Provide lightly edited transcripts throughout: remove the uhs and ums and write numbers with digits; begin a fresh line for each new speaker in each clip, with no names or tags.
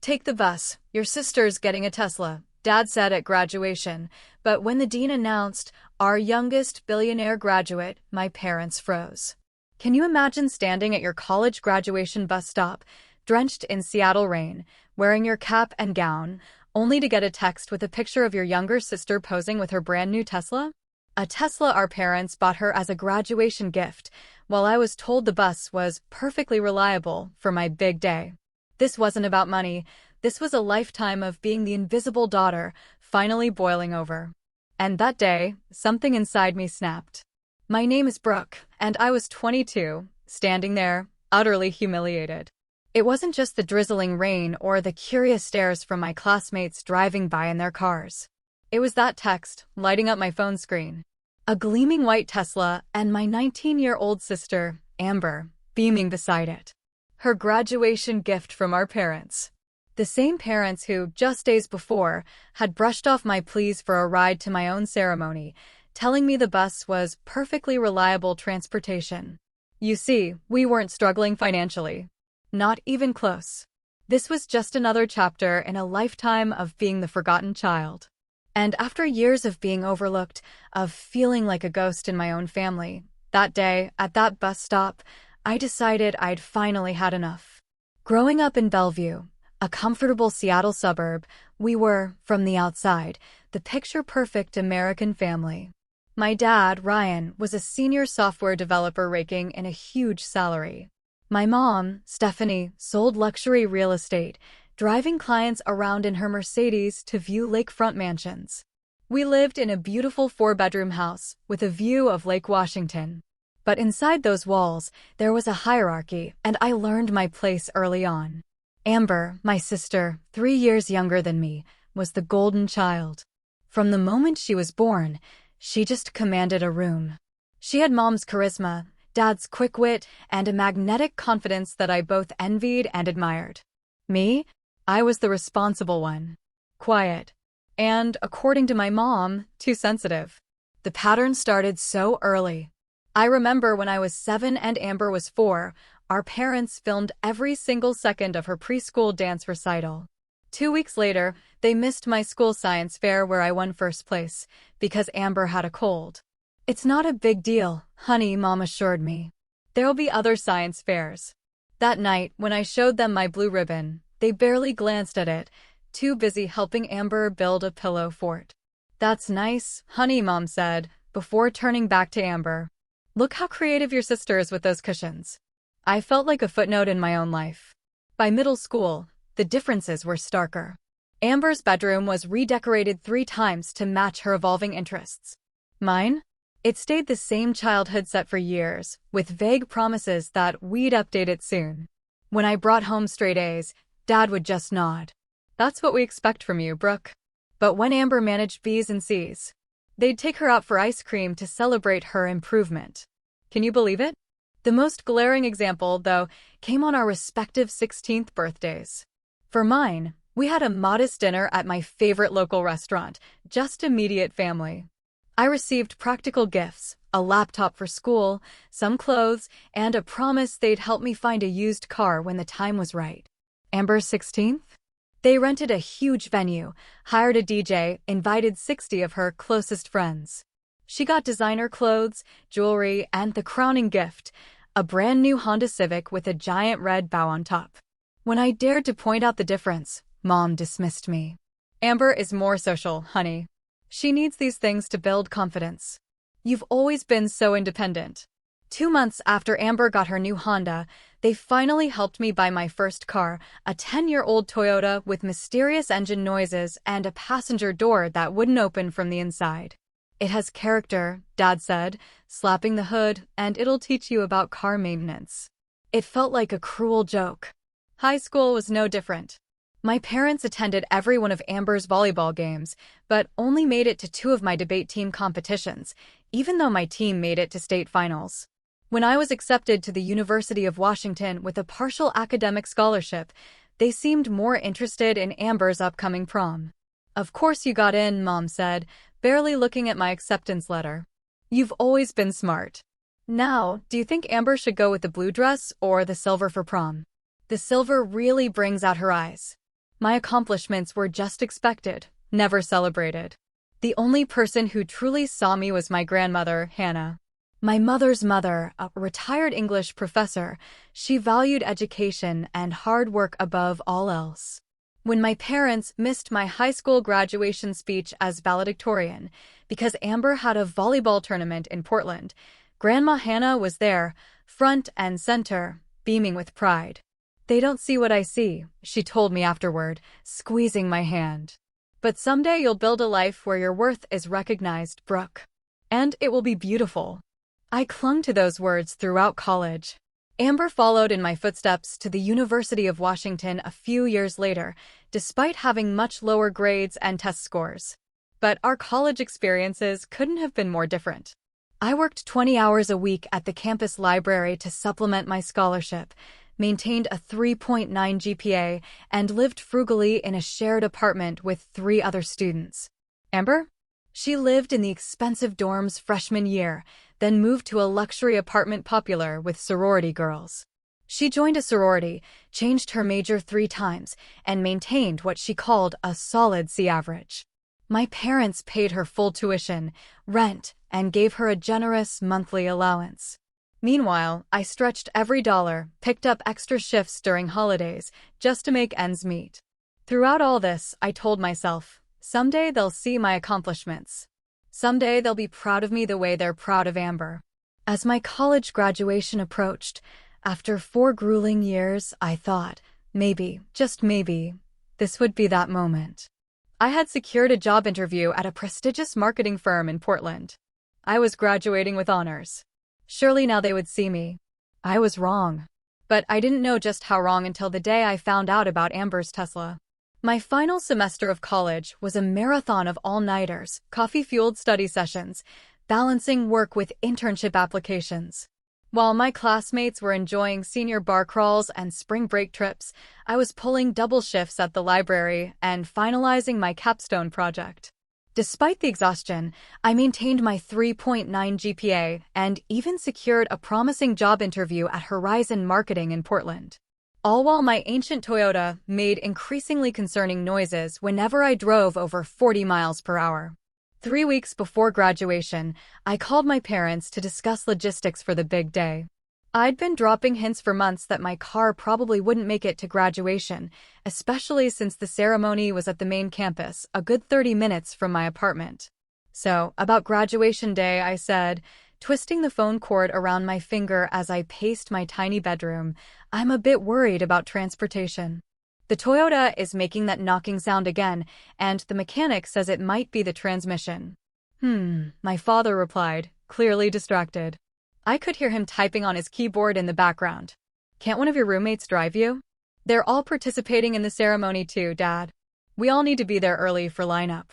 Take the bus. Your sister's getting a Tesla, Dad said at graduation, but when the dean announced, our youngest billionaire graduate, my parents froze. Can you imagine standing at your college graduation bus stop, drenched in Seattle rain, wearing your cap and gown, only to get a text with a picture of your younger sister posing with her brand new Tesla? A Tesla our parents bought her as a graduation gift, while I was told the bus was perfectly reliable for my big day. This wasn't about money. This was a lifetime of being the invisible daughter, finally boiling over. And that day, something inside me snapped. My name is Brooke, and I was 22, standing there, utterly humiliated. It wasn't just the drizzling rain or the curious stares from my classmates driving by in their cars. It was that text, lighting up my phone screen. A gleaming white Tesla and my 19-year-old sister, Amber, beaming beside it. Her graduation gift from our parents. The same parents who, just days before, had brushed off my pleas for a ride to my own ceremony, telling me the bus was perfectly reliable transportation. You see, we weren't struggling financially. Not even close. This was just another chapter in a lifetime of being the forgotten child. And after years of being overlooked, of feeling like a ghost in my own family, that day, at that bus stop, I decided I'd finally had enough. Growing up in Bellevue, a comfortable Seattle suburb, we were, from the outside, the picture-perfect American family. My dad, Ryan, was a senior software developer raking in a huge salary. My mom, Stephanie, sold luxury real estate, driving clients around in her Mercedes to view lakefront mansions. We lived in a beautiful 4-bedroom house with a view of Lake Washington. But inside those walls, there was a hierarchy, and I learned my place early on. Amber, my sister, 3 years younger than me, was the golden child. From the moment she was born, she just commanded a room. She had Mom's charisma, Dad's quick wit, and a magnetic confidence that I both envied and admired. Me? I was the responsible one. Quiet. And, according to my mom, too sensitive. The pattern started so early. I remember when I was 7 and Amber was 4, our parents filmed every single second of her preschool dance recital. 2 weeks later, they missed my school science fair where I won first place, because Amber had a cold. It's not a big deal, honey, Mom assured me. There'll be other science fairs. That night, when I showed them my blue ribbon, they barely glanced at it, too busy helping Amber build a pillow fort. That's nice, honey, Mom said, before turning back to Amber. Look how creative your sister is with those cushions. I felt like a footnote in my own life. By middle school, the differences were starker. Amber's bedroom was redecorated 3 times to match her evolving interests. Mine? It stayed the same childhood set for years, with vague promises that we'd update it soon. When I brought home straight A's, Dad would just nod. That's what we expect from you, Brooke. But when Amber managed B's and C's, they'd take her out for ice cream to celebrate her improvement. Can you believe it? The most glaring example, though, came on our respective 16th birthdays. For mine, we had a modest dinner at my favorite local restaurant, just immediate family. I received practical gifts, a laptop for school, some clothes, and a promise they'd help me find a used car when the time was right. Amber's 16th? They rented a huge venue, hired a DJ, invited 60 of her closest friends. She got designer clothes, jewelry, and the crowning gift, a brand new Honda Civic with a giant red bow on top. When I dared to point out the difference, Mom dismissed me. Amber is more social, honey. She needs these things to build confidence. You've always been so independent. 2 months after Amber got her new Honda, they finally helped me buy my first car, a 10-year-old Toyota with mysterious engine noises and a passenger door that wouldn't open from the inside. It has character, Dad said, slapping the hood, and it'll teach you about car maintenance. It felt like a cruel joke. High school was no different. My parents attended every one of Amber's volleyball games, but only made it to 2 of my debate team competitions, even though my team made it to state finals. When I was accepted to the University of Washington with a partial academic scholarship, they seemed more interested in Amber's upcoming prom. Of course you got in, Mom said, barely looking at my acceptance letter. You've always been smart. Now, do you think Amber should go with the blue dress or the silver for prom? The silver really brings out her eyes. My accomplishments were just expected, never celebrated. The only person who truly saw me was my grandmother, Hannah. My mother's mother, a retired English professor, she valued education and hard work above all else. When my parents missed my high school graduation speech as valedictorian because Amber had a volleyball tournament in Portland, Grandma Hannah was there, front and center, beaming with pride. "They don't see what I see," she told me afterward, squeezing my hand. "But someday you'll build a life where your worth is recognized, Brooke. And it will be beautiful." I clung to those words throughout college. Amber followed in my footsteps to the University of Washington a few years later, despite having much lower grades and test scores. But our college experiences couldn't have been more different. I worked 20 hours a week at the campus library to supplement my scholarship, maintained a 3.9 GPA, and lived frugally in a shared apartment with 3 other students. Amber? She lived in the expensive dorms freshman year, then moved to a luxury apartment popular with sorority girls. She joined a sorority, changed her major 3 times, and maintained what she called a solid C average. My parents paid her full tuition, rent, and gave her a generous monthly allowance. Meanwhile, I stretched every dollar, picked up extra shifts during holidays, just to make ends meet. Throughout all this, I told myself, someday they'll see my accomplishments. Someday they'll be proud of me the way they're proud of Amber. As my college graduation approached, after 4 grueling years, I thought, maybe, just maybe, this would be that moment. I had secured a job interview at a prestigious marketing firm in Portland. I was graduating with honors. Surely now they would see me. I was wrong. But I didn't know just how wrong until the day I found out about Amber's Tesla. My final semester of college was a marathon of all-nighters, coffee-fueled study sessions, balancing work with internship applications. While my classmates were enjoying senior bar crawls and spring break trips, I was pulling double shifts at the library and finalizing my capstone project. Despite the exhaustion, I maintained my 3.9 GPA and even secured a promising job interview at Horizon Marketing in Portland. All while my ancient Toyota made increasingly concerning noises whenever I drove over 40 miles per hour. 3 weeks before graduation, I called my parents to discuss logistics for the big day. I'd been dropping hints for months that my car probably wouldn't make it to graduation, especially since the ceremony was at the main campus, a good 30 minutes from my apartment. So, about graduation day, I said, twisting the phone cord around my finger as I paced my tiny bedroom, "I'm a bit worried about transportation. The Toyota is making that knocking sound again, and the mechanic says it might be the transmission." My father replied, clearly distracted. I could hear him typing on his keyboard in the background. "Can't one of your roommates drive you? They're all participating in the ceremony too, Dad. We all need to be there early for lineup."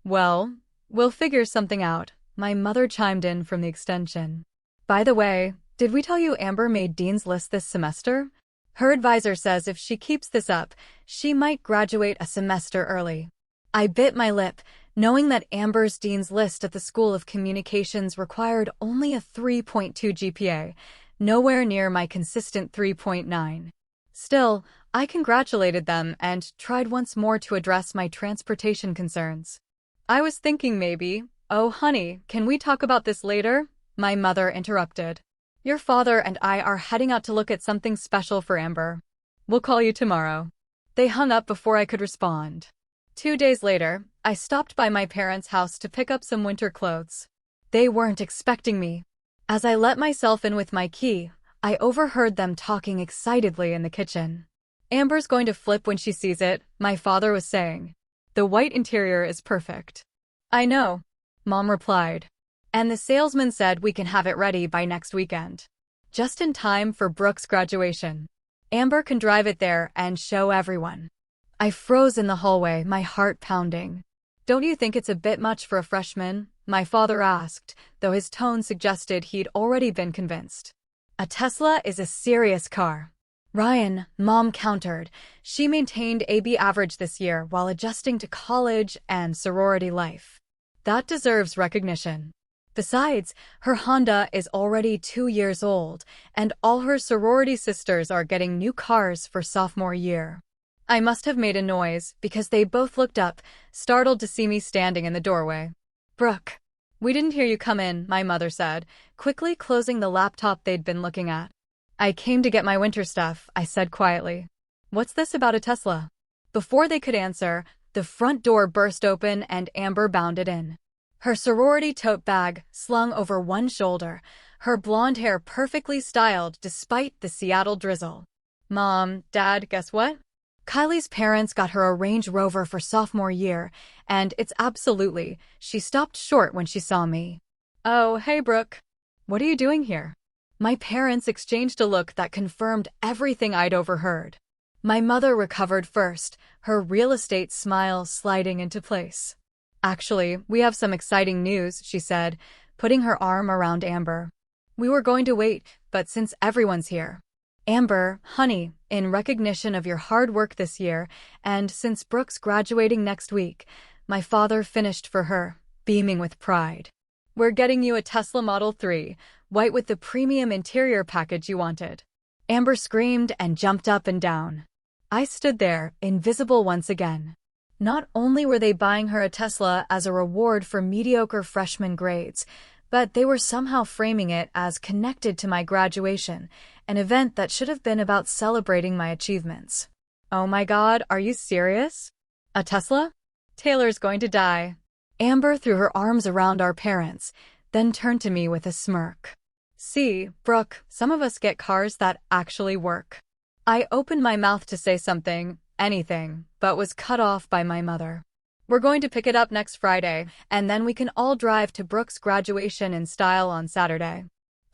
"Well, we'll figure something out," my mother chimed in from the extension. "By the way, did we tell you Amber made Dean's List this semester? Her advisor says if she keeps this up, she might graduate a semester early." I bit my lip, knowing that Amber's Dean's List at the School of Communications required only a 3.2 GPA, nowhere near my consistent 3.9. Still, I congratulated them and tried once more to address my transportation concerns. "I was thinking maybe—" "Oh, honey, can we talk about this later?" my mother interrupted. "Your father and I are heading out to look at something special for Amber. We'll call you tomorrow." They hung up before I could respond. 2 days later, I stopped by my parents' house to pick up some winter clothes. They weren't expecting me. As I let myself in with my key, I overheard them talking excitedly in the kitchen. "Amber's going to flip when she sees it," my father was saying. "The white interior is perfect." "I know," Mom replied. "And the salesman said we can have it ready by next weekend. Just in time for Brooke's graduation. Amber can drive it there and show everyone." I froze in the hallway, my heart pounding. "Don't you think it's a bit much for a freshman?" my father asked, though his tone suggested he'd already been convinced. "A Tesla is a serious car." "Ryan," Mom countered. She maintained AB average this year while adjusting to college and sorority life. "That deserves recognition. Besides, her Honda is already 2 years old, and all her sorority sisters are getting new cars for sophomore year." I must have made a noise because they both looked up, startled to see me standing in the doorway. Brooke. We didn't hear you come in, my mother said, quickly closing the laptop they'd been looking at. I came to get my winter stuff, I said quietly. What's this about a Tesla? Before they could answer, the front door burst open and Amber bounded in. Her sorority tote bag slung over one shoulder, her blonde hair perfectly styled despite the Seattle drizzle. Mom, Dad, guess what? Kylie's parents got her a Range Rover for sophomore year, and it's absolutely, she stopped short when she saw me. Oh, hey Brooke. What are you doing here? My parents exchanged a look that confirmed everything I'd overheard. My mother recovered first, her real estate smile sliding into place. Actually, we have some exciting news, she said, putting her arm around Amber. We were going to wait, but since everyone's here. Amber, honey, in recognition of your hard work this year, and since Brooke's graduating next week, my father finished for her, beaming with pride. We're getting you a Tesla Model 3, white with the premium interior package you wanted. Amber screamed and jumped up and down. I stood there, invisible once again. Not only were they buying her a Tesla as a reward for mediocre freshman grades, but they were somehow framing it as connected to my graduation, an event that should have been about celebrating my achievements. Oh my God, are you serious? A Tesla? Taylor's going to die. Amber threw her arms around our parents, then turned to me with a smirk. See, Brooke, some of us get cars that actually work. I opened my mouth to say something, anything, but was cut off by my mother. We're going to pick it up next Friday, and then we can all drive to Brooke's graduation in style on Saturday.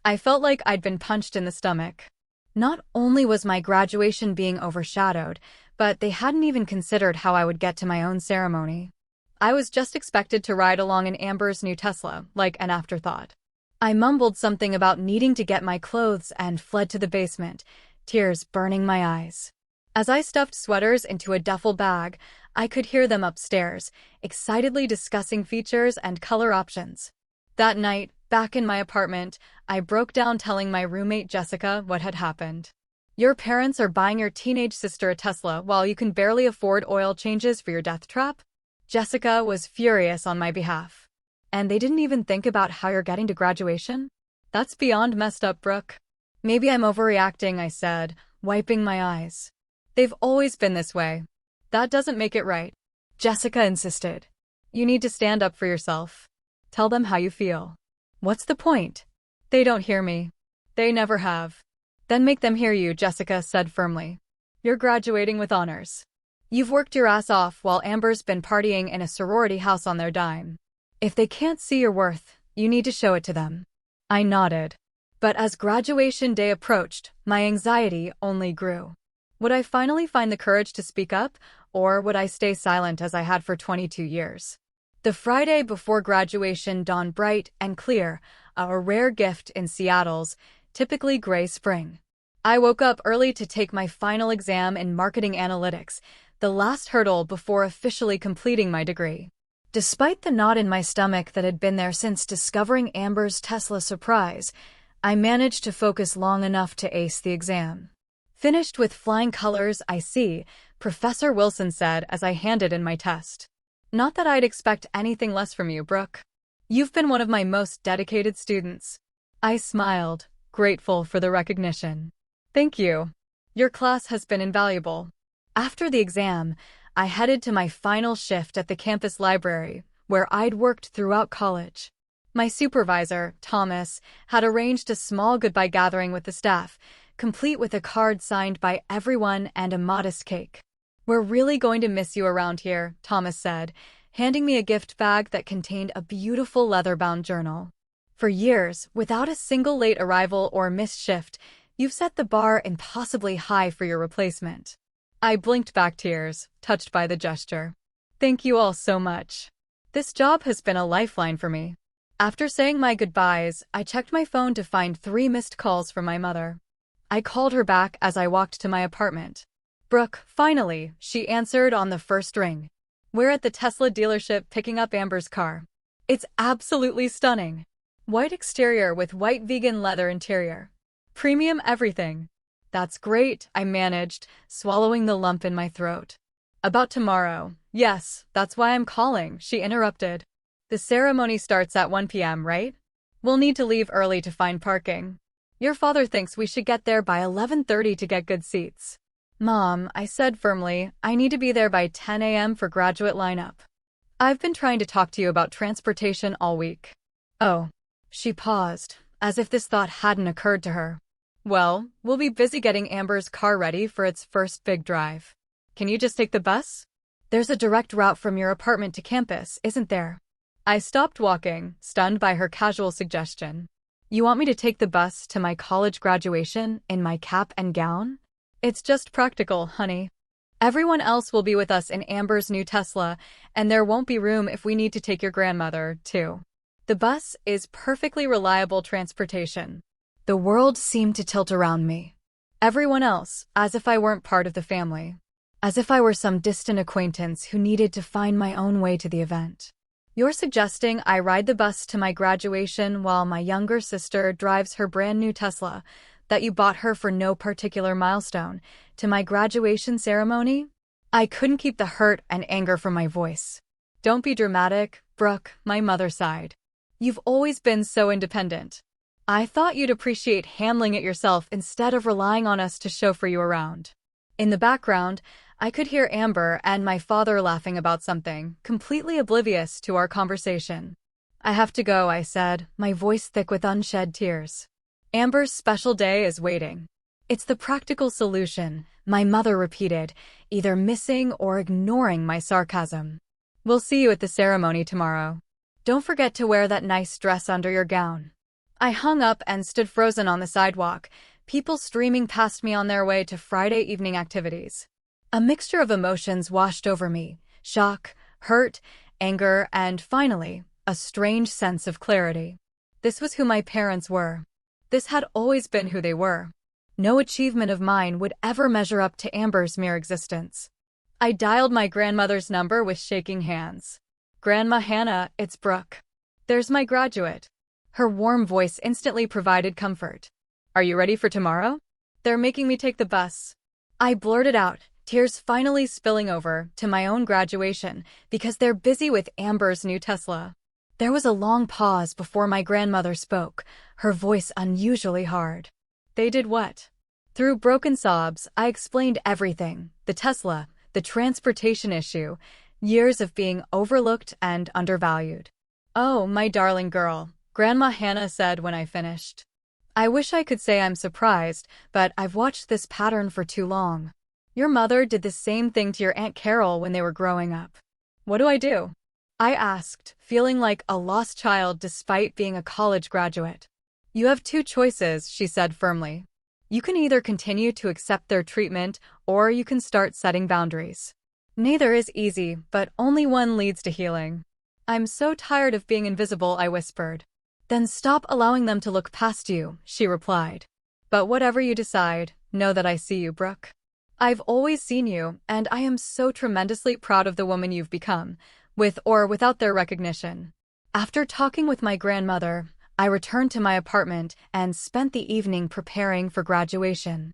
I felt like I'd been punched in the stomach. Not only was my graduation being overshadowed, but they hadn't even considered how I would get to my own ceremony. I was just expected to ride along in Amber's new Tesla, like an afterthought. I mumbled something about needing to get my clothes and fled to the basement, tears burning my eyes. As I stuffed sweaters into a duffel bag, I could hear them upstairs, excitedly discussing features and color options. That night, back in my apartment, I broke down telling my roommate Jessica what had happened. Your parents are buying your teenage sister a Tesla while you can barely afford oil changes for your death trap? Jessica was furious on my behalf. And they didn't even think about how you're getting to graduation? That's beyond messed up, Brooke. Maybe I'm overreacting, I said, wiping my eyes. They've always been this way. That doesn't make it right. Jessica insisted. You need to stand up for yourself. Tell them how you feel. What's the point? They don't hear me. They never have. Then make them hear you, Jessica said firmly. You're graduating with honors. You've worked your ass off while Amber's been partying in a sorority house on their dime. If they can't see your worth, you need to show it to them. I nodded. But as graduation day approached, my anxiety only grew. Would I finally find the courage to speak up, or would I stay silent as I had for 22 years? The Friday before graduation dawned bright and clear, a rare gift in Seattle's typically gray spring. I woke up early to take my final exam in marketing analytics, the last hurdle before officially completing my degree. Despite the knot in my stomach that had been there since discovering Amber's Tesla surprise, I managed to focus long enough to ace the exam. Finished with flying colors, I see, Professor Wilson said as I handed in my test. Not that I'd expect anything less from you, Brooke. You've been one of my most dedicated students. I smiled, grateful for the recognition. Thank you. Your class has been invaluable. After the exam, I headed to my final shift at the campus library, where I'd worked throughout college. My supervisor, Thomas, had arranged a small goodbye gathering with the staff, complete with a card signed by everyone and a modest cake. We're really going to miss you around here, Thomas said, handing me a gift bag that contained a beautiful leather-bound journal. For years, without a single late arrival or missed shift, you've set the bar impossibly high for your replacement. I blinked back tears, touched by the gesture. Thank you all so much. This job has been a lifeline for me. After saying my goodbyes, I checked my phone to find 3 missed calls from my mother. I called her back as I walked to my apartment. Brooke, finally, she answered on the first ring. We're at the Tesla dealership picking up Amber's car. It's absolutely stunning. White exterior with white vegan leather interior. Premium everything. That's great, I managed, swallowing the lump in my throat. About tomorrow. Yes, that's why I'm calling, she interrupted. The ceremony starts at 1 p.m., right? We'll need to leave early to find parking. Your father thinks we should get there by 11:30 to get good seats. Mom, I said firmly, I need to be there by 10 a.m. for graduate lineup. I've been trying to talk to you about transportation all week. Oh. She paused, as if this thought hadn't occurred to her. Well, we'll be busy getting Amber's car ready for its first big drive. Can you just take the bus? There's a direct route from your apartment to campus, isn't there? I stopped walking, stunned by her casual suggestion. You want me to take the bus to my college graduation in my cap and gown? It's just practical, honey. Everyone else will be with us in Amber's new Tesla, and there won't be room if we need to take your grandmother, too. The bus is perfectly reliable transportation. The world seemed to tilt around me. Everyone else, as if I weren't part of the family. As if I were some distant acquaintance who needed to find my own way to the event. You're suggesting I ride the bus to my graduation while my younger sister drives her brand new Tesla that you bought her for no particular milestone to my graduation ceremony? I couldn't keep the hurt and anger from my voice. Don't be dramatic, Brooke, my mother sighed. You've always been so independent. I thought you'd appreciate handling it yourself instead of relying on us to chauffeur you around. In the background, I could hear Amber and my father laughing about something, completely oblivious to our conversation. I have to go, I said, my voice thick with unshed tears. Amber's special day is waiting. It's the practical solution, my mother repeated, either missing or ignoring my sarcasm. We'll see you at the ceremony tomorrow. Don't forget to wear that nice dress under your gown. I hung up and stood frozen on the sidewalk, people streaming past me on their way to Friday evening activities. A mixture of emotions washed over me, shock, hurt, anger, and finally, a strange sense of clarity. This was who my parents were. This had always been who they were. No achievement of mine would ever measure up to Amber's mere existence. I dialed my grandmother's number with shaking hands. Grandma Hannah, it's Brooke. There's my graduate. Her warm voice instantly provided comfort. Are you ready for tomorrow? They're making me take the bus. I blurted out, tears finally spilling over, to my own graduation, because they're busy with Amber's new Tesla. There was a long pause before my grandmother spoke, her voice unusually hard. They did what? Through broken sobs, I explained everything, the Tesla, the transportation issue, years of being overlooked and undervalued. Oh, my darling girl, Grandma Hannah said when I finished. I wish I could say I'm surprised, but I've watched this pattern for too long. Your mother did the same thing to your Aunt Carol when they were growing up. What do I do? I asked, feeling like a lost child despite being a college graduate. You have two choices, she said firmly. You can either continue to accept their treatment, or you can start setting boundaries. Neither is easy, but only one leads to healing. I'm so tired of being invisible, I whispered. Then stop allowing them to look past you, she replied. But whatever you decide, know that I see you, Brooke. I've always seen you, and I am so tremendously proud of the woman you've become, with or without their recognition. After talking with my grandmother, I returned to my apartment and spent the evening preparing for graduation.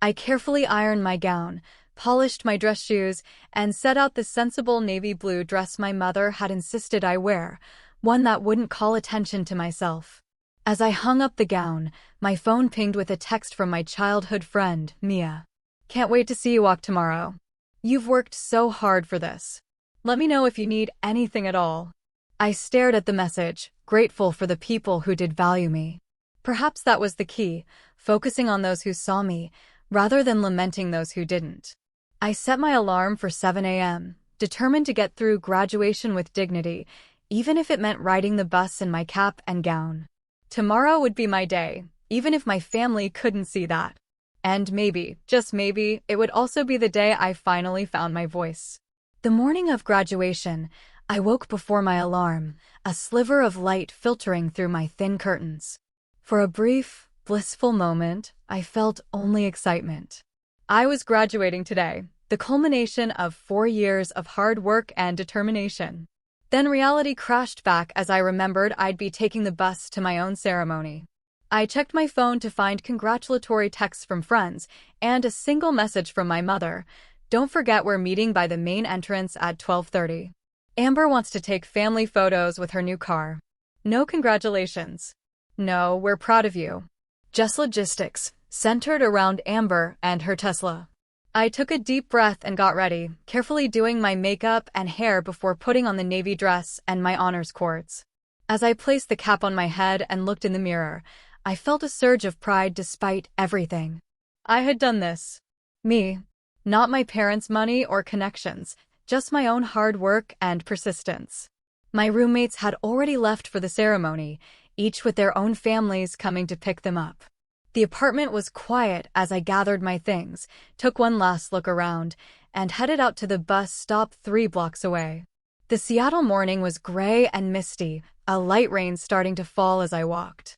I carefully ironed my gown, polished my dress shoes, and set out the sensible navy blue dress my mother had insisted I wear, one that wouldn't call attention to myself. As I hung up the gown, my phone pinged with a text from my childhood friend, Mia. Can't wait to see you walk tomorrow. You've worked so hard for this. Let me know if you need anything at all. I stared at the message, grateful for the people who did value me. Perhaps that was the key, focusing on those who saw me, rather than lamenting those who didn't. I set my alarm for 7 a.m., determined to get through graduation with dignity, even if it meant riding the bus in my cap and gown. Tomorrow would be my day, even if my family couldn't see that. And maybe, just maybe, it would also be the day I finally found my voice. The morning of graduation, I woke before my alarm, a sliver of light filtering through my thin curtains. For a brief, blissful moment, I felt only excitement. I was graduating today, the culmination of 4 years of hard work and determination. Then reality crashed back as I remembered I'd be taking the bus to my own ceremony. I checked my phone to find congratulatory texts from friends and a single message from my mother. Don't forget we're meeting by the main entrance at 12:30. Amber wants to take family photos with her new car. No congratulations. No, we're proud of you. Just logistics, centered around Amber and her Tesla. I took a deep breath and got ready, carefully doing my makeup and hair before putting on the navy dress and my honors cords. As I placed the cap on my head and looked in the mirror, I felt a surge of pride despite everything. I had done this. Me. Not my parents' money or connections, just my own hard work and persistence. My roommates had already left for the ceremony, each with their own families coming to pick them up. The apartment was quiet as I gathered my things, took one last look around, and headed out to the bus stop 3 blocks away. The Seattle morning was gray and misty, a light rain starting to fall as I walked.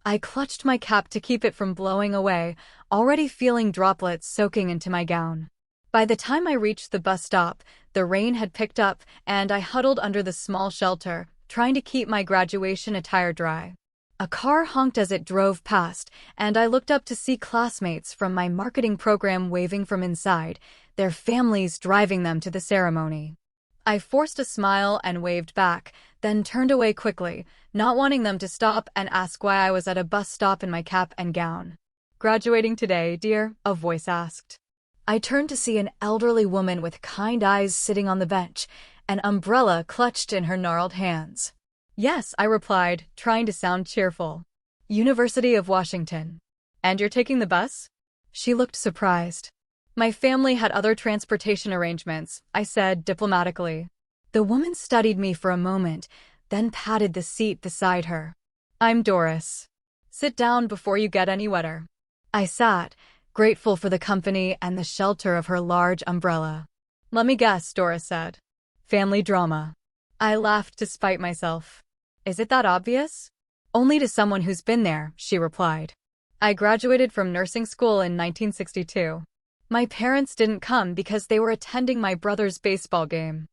I clutched my cap to keep it from blowing away, already feeling droplets soaking into my gown. By the time I reached the bus stop, the rain had picked up, and I huddled under the small shelter, trying to keep my graduation attire dry. A car honked as it drove past, and I looked up to see classmates from my marketing program waving from inside, their families driving them to the ceremony. I forced a smile and waved back, then turned away quickly, not wanting them to stop and ask why I was at a bus stop in my cap and gown. "Graduating today, dear?" a voice asked. I turned to see an elderly woman with kind eyes sitting on the bench, an umbrella clutched in her gnarled hands. "Yes," I replied, trying to sound cheerful. "University of Washington." "And you're taking the bus?" She looked surprised. "My family had other transportation arrangements," I said diplomatically. The woman studied me for a moment, then patted the seat beside her. "I'm Doris. Sit down before you get any wetter." I sat, grateful for the company and the shelter of her large umbrella. "Let me guess," Doris said. "Family drama." I laughed to spite myself. "Is it that obvious?" "Only to someone who's been there," she replied. "I graduated from nursing school in 1962. My parents didn't come because they were attending my brother's baseball game.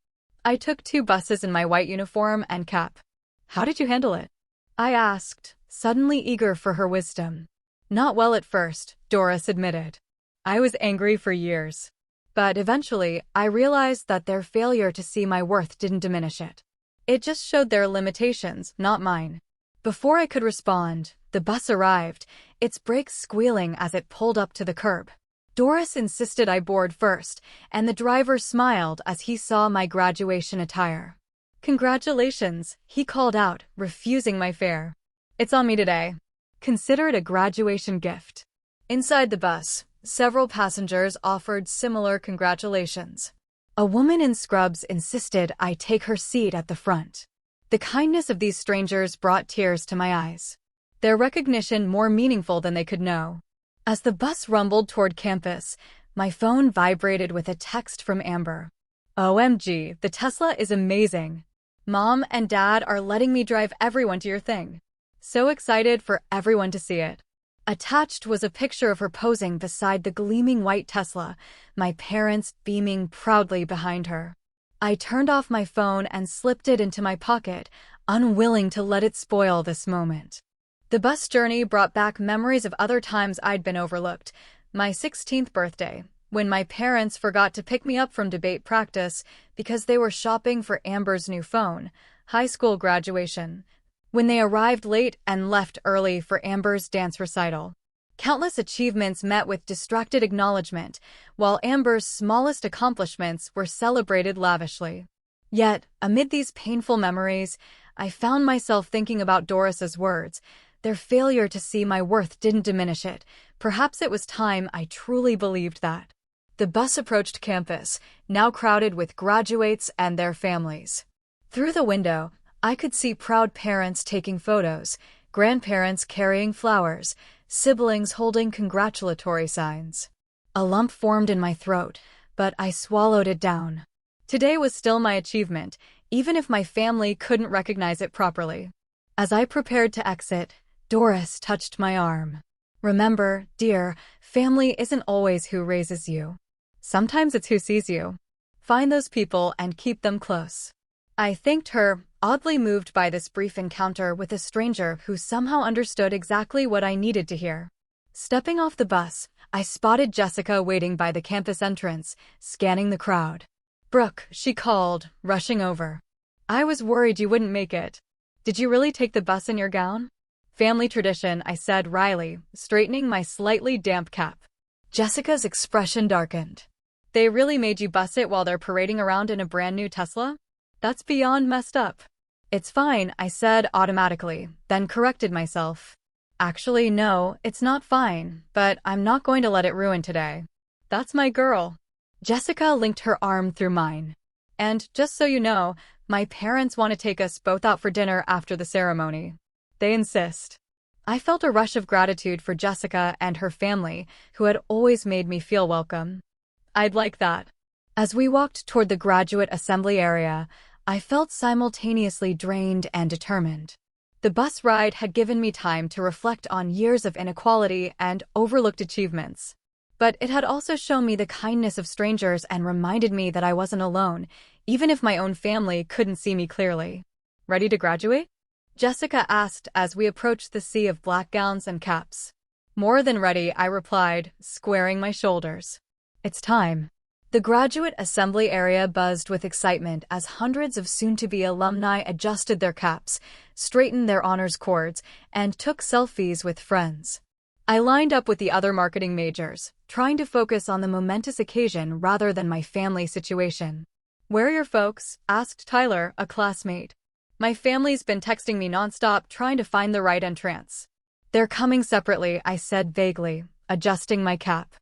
I took 2 buses in my white uniform and cap." "How did you handle it?" I asked, suddenly eager for her wisdom. "Not well at first," Doris admitted. "I was angry for years. But eventually, I realized that their failure to see my worth didn't diminish it. It just showed their limitations, not mine." Before I could respond, the bus arrived, its brakes squealing as it pulled up to the curb. Doris insisted I board first, and the driver smiled as he saw my graduation attire. "Congratulations," he called out, refusing my fare. "It's on me today. Consider it a graduation gift." Inside the bus, several passengers offered similar congratulations. A woman in scrubs insisted I take her seat at the front. The kindness of these strangers brought tears to my eyes, their recognition more meaningful than they could know. As the bus rumbled toward campus, my phone vibrated with a text from Amber. "OMG, the Tesla is amazing. Mom and Dad are letting me drive everyone to your thing. So excited for everyone to see it." Attached was a picture of her posing beside the gleaming white Tesla, my parents beaming proudly behind her. I turned off my phone and slipped it into my pocket, unwilling to let it spoil this moment. The bus journey brought back memories of other times I'd been overlooked. My 16th birthday, when my parents forgot to pick me up from debate practice because they were shopping for Amber's new phone. High school graduation, when they arrived late and left early for Amber's dance recital. Countless achievements met with distracted acknowledgement, while Amber's smallest accomplishments were celebrated lavishly. Yet, amid these painful memories, I found myself thinking about Doris's words. Their failure to see my worth didn't diminish it. Perhaps it was time I truly believed that. The bus approached campus, now crowded with graduates and their families. Through the window, I could see proud parents taking photos, grandparents carrying flowers, siblings holding congratulatory signs. A lump formed in my throat, but I swallowed it down. Today was still my achievement, even if my family couldn't recognize it properly. As I prepared to exit, Doris touched my arm. "Remember, dear, family isn't always who raises you. Sometimes it's who sees you. Find those people and keep them close." I thanked her, oddly moved by this brief encounter with a stranger who somehow understood exactly what I needed to hear. Stepping off the bus, I spotted Jessica waiting by the campus entrance, scanning the crowd. "Brooke," she called, rushing over. "I was worried you wouldn't make it. Did you really take the bus in your gown?" "Family tradition," I said wryly, straightening my slightly damp cap. Jessica's expression darkened. "They really made you bus it while they're parading around in a brand new Tesla? That's beyond messed up." "It's fine," I said automatically, then corrected myself. "Actually, no, it's not fine, but I'm not going to let it ruin today. That's my girl." Jessica linked her arm through mine. "And just so you know, my parents want to take us both out for dinner after the ceremony. They insist." I felt a rush of gratitude for Jessica and her family, who had always made me feel welcome. "I'd like that." As we walked toward the graduate assembly area, I felt simultaneously drained and determined. The bus ride had given me time to reflect on years of inequality and overlooked achievements. But it had also shown me the kindness of strangers and reminded me that I wasn't alone, even if my own family couldn't see me clearly. "Ready to graduate?" Jessica asked as we approached the sea of black gowns and caps. "More than ready," I replied, squaring my shoulders. "It's time." The graduate assembly area buzzed with excitement as hundreds of soon-to-be alumni adjusted their caps, straightened their honors cords, and took selfies with friends. I lined up with the other marketing majors, trying to focus on the momentous occasion rather than my family situation. "Where are your folks?" asked Tyler, a classmate. "My family's been texting me nonstop trying to find the right entrance." "They're coming separately," I said vaguely, adjusting my cap.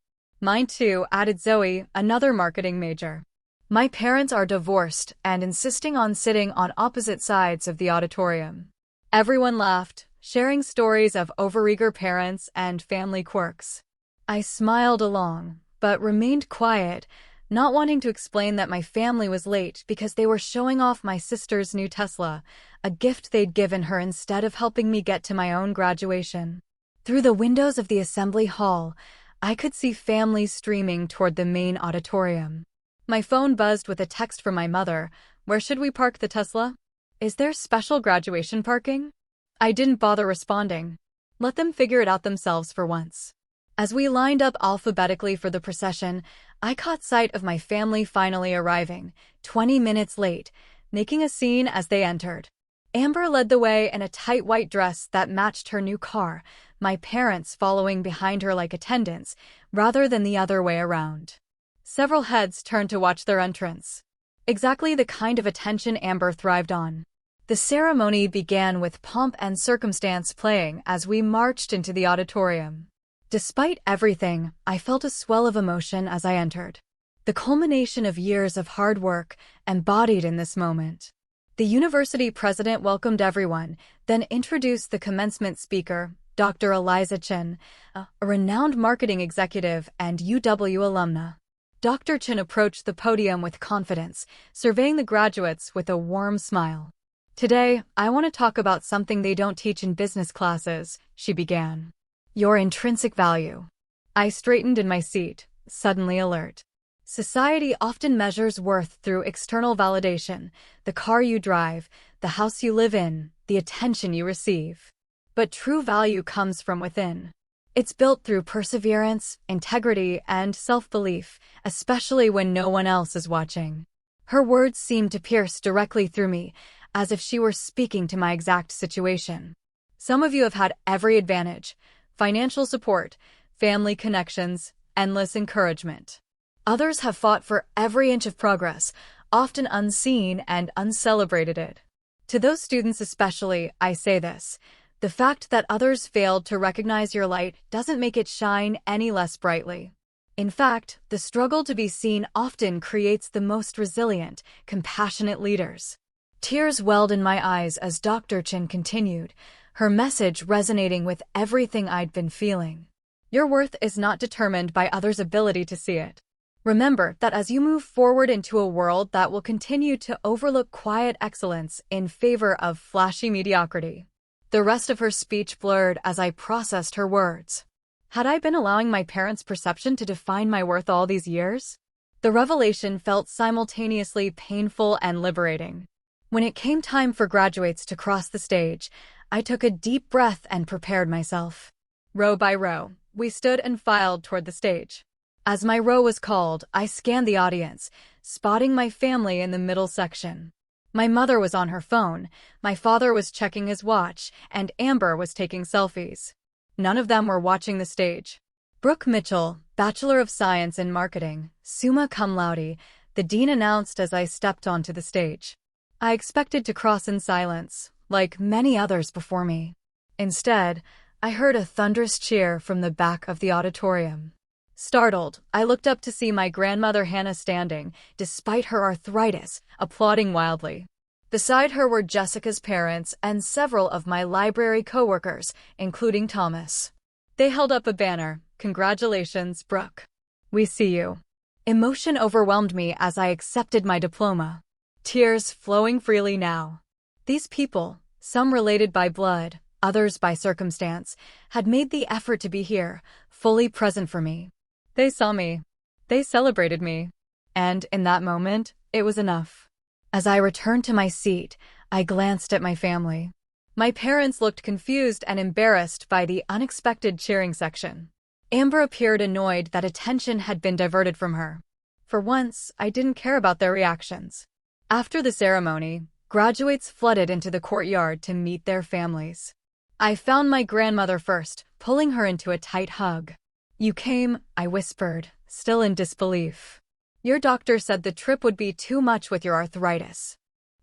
"Mine too," added Zoe, another marketing major. "My parents are divorced and insisting on sitting on opposite sides of the auditorium." Everyone laughed, sharing stories of overeager parents and family quirks. I smiled along, but remained quiet, not wanting to explain that my family was late because they were showing off my sister's new Tesla, a gift they'd given her instead of helping me get to my own graduation. Through the windows of the assembly hall, I could see families streaming toward the main auditorium. My phone buzzed with a text from my mother. "Where should we park the Tesla? Is there special graduation parking?" I didn't bother responding. Let them figure it out themselves for once. As we lined up alphabetically for the procession, I caught sight of my family finally arriving, 20 minutes late, making a scene as they entered. Amber led the way in a tight white dress that matched her new car, my parents following behind her like attendants, rather than the other way around. Several heads turned to watch their entrance. Exactly the kind of attention Amber thrived on. The ceremony began with pomp and circumstance playing as we marched into the auditorium. Despite everything, I felt a swell of emotion as I entered. The culmination of years of hard work embodied in this moment. The university president welcomed everyone, then introduced the commencement speaker, Dr. Eliza Chin, a renowned marketing executive and UW alumna. Dr. Chin approached the podium with confidence, surveying the graduates with a warm smile. "Today, I want to talk about something they don't teach in business classes," she began. "Your intrinsic value." I straightened in my seat, suddenly alert. Society often measures worth through external validation, the car you drive, the house you live in, the attention you receive. But true value comes from within. It's built through perseverance, integrity, and self-belief, especially when no one else is watching. Her words seemed to pierce directly through me, as if she were speaking to my exact situation. Some of you have had every advantage: financial support, family connections, endless encouragement. Others have fought for every inch of progress, often unseen and uncelebrated it. To those students especially, I say this: the fact that others failed to recognize your light doesn't make it shine any less brightly. In fact, the struggle to be seen often creates the most resilient, compassionate leaders. Tears welled in my eyes as Dr. Chin continued, her message resonating with everything I'd been feeling. Your worth is not determined by others' ability to see it. Remember that as you move forward into a world that will continue to overlook quiet excellence in favor of flashy mediocrity. The rest of her speech blurred as I processed her words. Had I been allowing my parents' perception to define my worth all these years? The revelation felt simultaneously painful and liberating. When it came time for graduates to cross the stage, I took a deep breath and prepared myself. Row by row, we stood and filed toward the stage. As my row was called, I scanned the audience, spotting my family in the middle section. My mother was on her phone, my father was checking his watch, and Amber was taking selfies. None of them were watching the stage. Brooke Mitchell, Bachelor of Science in Marketing, summa cum laude, the dean announced as I stepped onto the stage. I expected to cross in silence, like many others before me. Instead, I heard a thunderous cheer from the back of the auditorium. Startled, I looked up to see my grandmother Hannah standing, despite her arthritis, applauding wildly. Beside her were Jessica's parents and several of my library coworkers, including Thomas. They held up a banner, "Congratulations, Brooke. We see you." Emotion overwhelmed me as I accepted my diploma. Tears flowing freely now. These people, some related by blood, others by circumstance, had made the effort to be here, fully present for me. They saw me. They celebrated me. And in that moment, it was enough. As I returned to my seat, I glanced at my family. My parents looked confused and embarrassed by the unexpected cheering section. Amber appeared annoyed that attention had been diverted from her. For once, I didn't care about their reactions. After the ceremony, graduates flooded into the courtyard to meet their families. I found my grandmother first, pulling her into a tight hug. "You came," I whispered, still in disbelief. "Your doctor said the trip would be too much with your arthritis."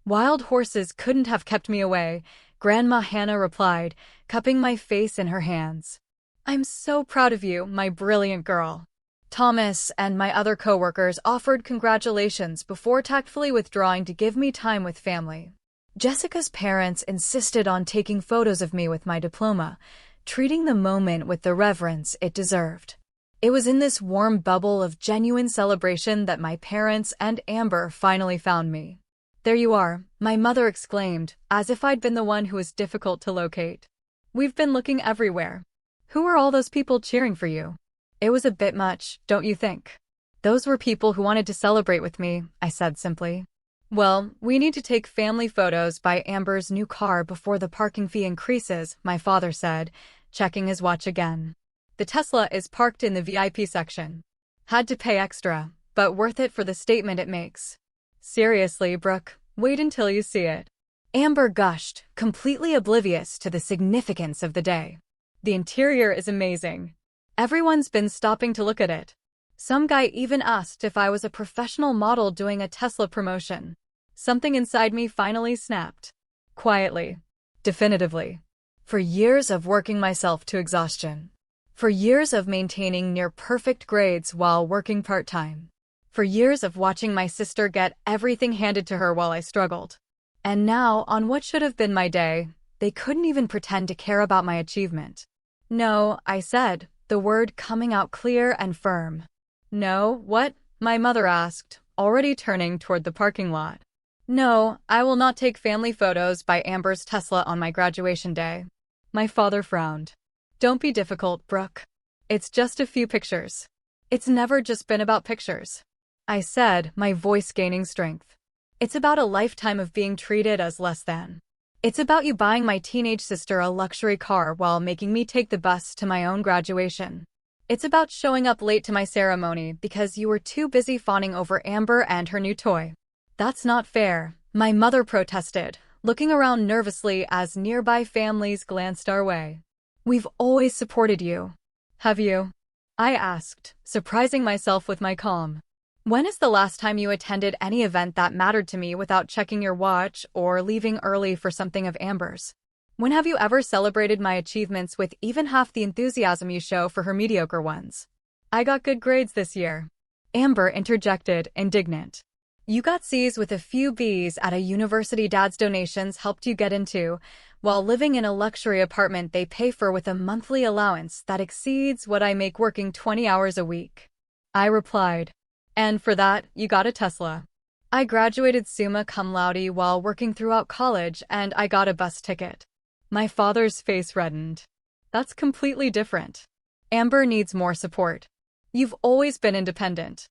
"Wild horses couldn't have kept me away," Grandma Hannah replied, cupping my face in her hands. "I'm so proud of you, my brilliant girl." Thomas and my other coworkers offered congratulations before tactfully withdrawing to give me time with family. Jessica's parents insisted on taking photos of me with my diploma, treating the moment with the reverence it deserved. It was in this warm bubble of genuine celebration that my parents and Amber finally found me. "There you are," my mother exclaimed, as if I'd been the one who was difficult to locate. "We've been looking everywhere. Who are all those people cheering for you?" "It was a bit much, don't you think?" "Those were people who wanted to celebrate with me," I said simply. "Well, we need to take family photos by Amber's new car before the parking fee increases," my father said, checking his watch again. "The Tesla is parked in the VIP section. Had to pay extra, but worth it for the statement it makes." "Seriously, Brooke, wait until you see it." Amber gushed, completely oblivious to the significance of the day. "The interior is amazing. Everyone's been stopping to look at it. Some guy even asked if I was a professional model doing a Tesla promotion." Something inside me finally snapped. Quietly. Definitively. For years of working myself to exhaustion. For years of maintaining near-perfect grades while working part-time. For years of watching my sister get everything handed to her while I struggled. And now, on what should have been my day, they couldn't even pretend to care about my achievement. "No," I said, the word coming out clear and firm. "No, what?" my mother asked, already turning toward the parking lot. "No, I will not take family photos by Amber's Tesla on my graduation day." My father frowned. "Don't be difficult, Brooke. It's just a few pictures." "It's never just been about pictures," I said, my voice gaining strength. "It's about a lifetime of being treated as less than. It's about you buying my teenage sister a luxury car while making me take the bus to my own graduation. It's about showing up late to my ceremony because you were too busy fawning over Amber and her new toy." "That's not fair," my mother protested, looking around nervously as nearby families glanced our way. "We've always supported you." "Have you?" I asked, surprising myself with my calm. "When is the last time you attended any event that mattered to me without checking your watch or leaving early for something of Amber's? When have you ever celebrated my achievements with even half the enthusiasm you show for her mediocre ones?" "I got good grades this year," Amber interjected, indignant. "You got C's with a few B's at a university Dad's donations helped you get into, while living in a luxury apartment they pay for with a monthly allowance that exceeds what I make working 20 hours a week." I replied. "And for that, you got a Tesla." "I graduated summa cum laude while working throughout college, and I got a bus ticket." My father's face reddened. "That's completely different. Amber needs more support. You've always been independent."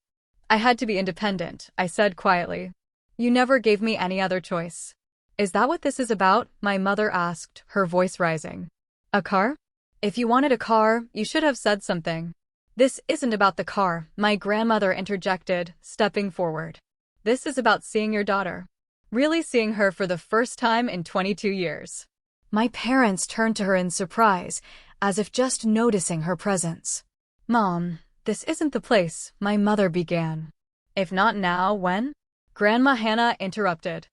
"I had to be independent," I said quietly. "You never gave me any other choice." Is that what this is about? My mother asked, her voice rising. A car? If you wanted a car, you should have said something. This isn't about the car, my grandmother interjected, stepping forward. This is about seeing your daughter. Really seeing her for the first time in 22 years. My parents turned to her in surprise, as if just noticing her presence. Mom, this isn't the place, my mother began. If not now, when? Grandma Hannah interrupted.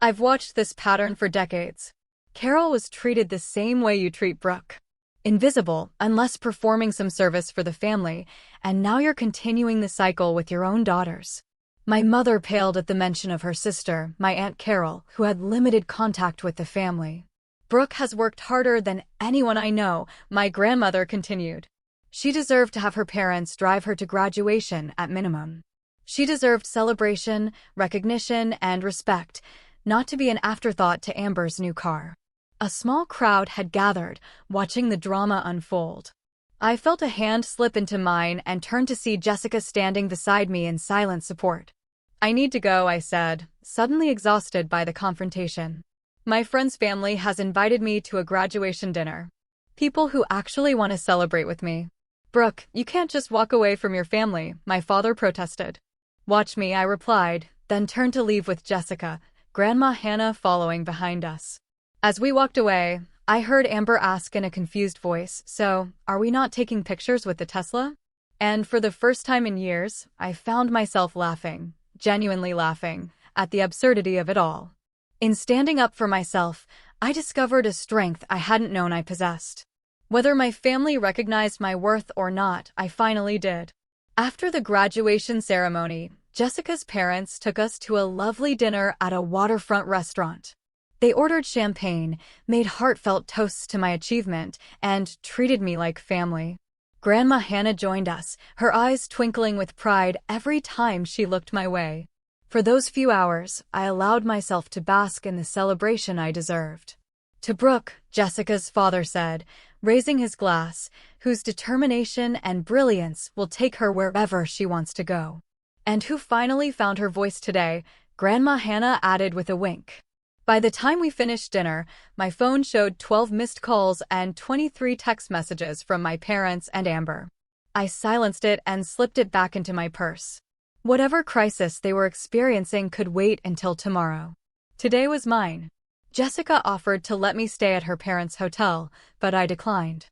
I've watched this pattern for decades. Carol was treated the same way you treat Brooke. Invisible, unless performing some service for the family, and now you're continuing the cycle with your own daughters. My mother paled at the mention of her sister, my Aunt Carol, who had limited contact with the family. Brooke has worked harder than anyone I know, my grandmother continued. She deserved to have her parents drive her to graduation at minimum. She deserved celebration, recognition, and respect, not to be an afterthought to Amber's new car. A small crowd had gathered, watching the drama unfold. I felt a hand slip into mine and turned to see Jessica standing beside me in silent support. I need to go, I said, suddenly exhausted by the confrontation. My friend's family has invited me to a graduation dinner. People who actually want to celebrate with me. Brooke, you can't just walk away from your family, my father protested. Watch me, I replied, then turned to leave with Jessica, Grandma Hannah following behind us. As we walked away, I heard Amber ask in a confused voice, so, are we not taking pictures with the Tesla? And for the first time in years, I found myself laughing, genuinely laughing, at the absurdity of it all. In standing up for myself, I discovered a strength I hadn't known I possessed. Whether my family recognized my worth or not, I finally did. After the graduation ceremony, Jessica's parents took us to a lovely dinner at a waterfront restaurant. They ordered champagne, made heartfelt toasts to my achievement, and treated me like family. Grandma Hannah joined us, her eyes twinkling with pride every time she looked my way. For those few hours, I allowed myself to bask in the celebration I deserved. To Brooke, Jessica's father said, raising his glass, whose determination and brilliance will take her wherever she wants to go. And who finally found her voice today, Grandma Hannah added with a wink. By the time we finished dinner, my phone showed 12 missed calls and 23 text messages from my parents and Amber. I silenced it and slipped it back into my purse. Whatever crisis they were experiencing could wait until tomorrow. Today was mine. Jessica offered to let me stay at her parents' hotel, but I declined.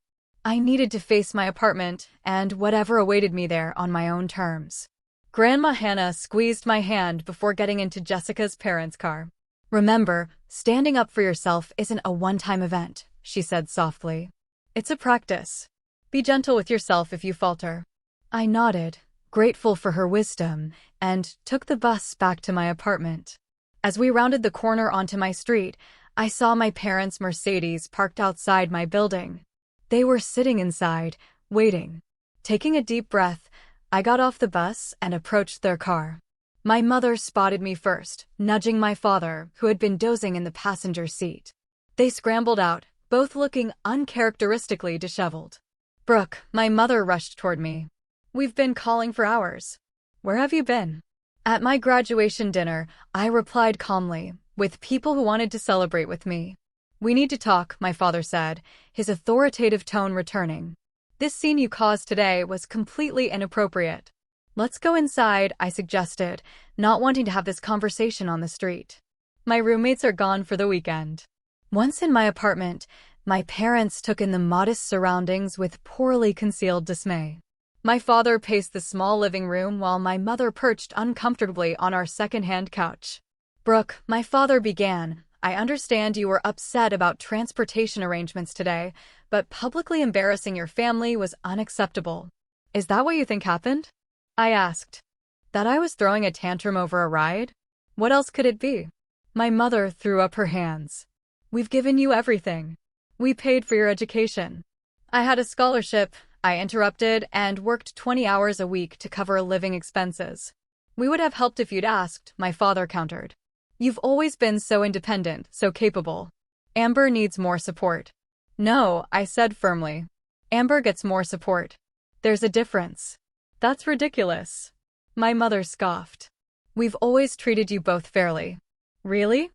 I needed to face my apartment and whatever awaited me there on my own terms. Grandma Hannah squeezed my hand before getting into Jessica's parents' car. Remember, standing up for yourself isn't a one-time event, she said softly. It's a practice. Be gentle with yourself if you falter. I nodded, grateful for her wisdom, and took the bus back to my apartment. As we rounded the corner onto my street, I saw my parents' Mercedes parked outside my building. They were sitting inside, waiting. Taking a deep breath, I got off the bus and approached their car. My mother spotted me first, nudging my father, who had been dozing in the passenger seat. They scrambled out, both looking uncharacteristically disheveled. Brooke, my mother rushed toward me. We've been calling for hours. Where have you been? At my graduation dinner, I replied calmly, with people who wanted to celebrate with me. We need to talk, my father said, his authoritative tone returning. This scene you caused today was completely inappropriate. Let's go inside, I suggested, not wanting to have this conversation on the street. My roommates are gone for the weekend. Once in my apartment, my parents took in the modest surroundings with poorly concealed dismay. My father paced the small living room while my mother perched uncomfortably on our second-hand couch. Brooke, my father began, I understand you were upset about transportation arrangements today, but publicly embarrassing your family was unacceptable. Is that what you think happened? I asked. That I was throwing a tantrum over a ride? What else could it be? My mother threw up her hands. We've given you everything. We paid for your education. I had a scholarship, I interrupted, and worked 20 hours a week to cover living expenses. We would have helped if you'd asked, my father countered. You've always been so independent, so capable. Amber needs more support. No, I said firmly. Amber gets more support. There's a difference. That's ridiculous. My mother scoffed. We've always treated you both fairly. Really?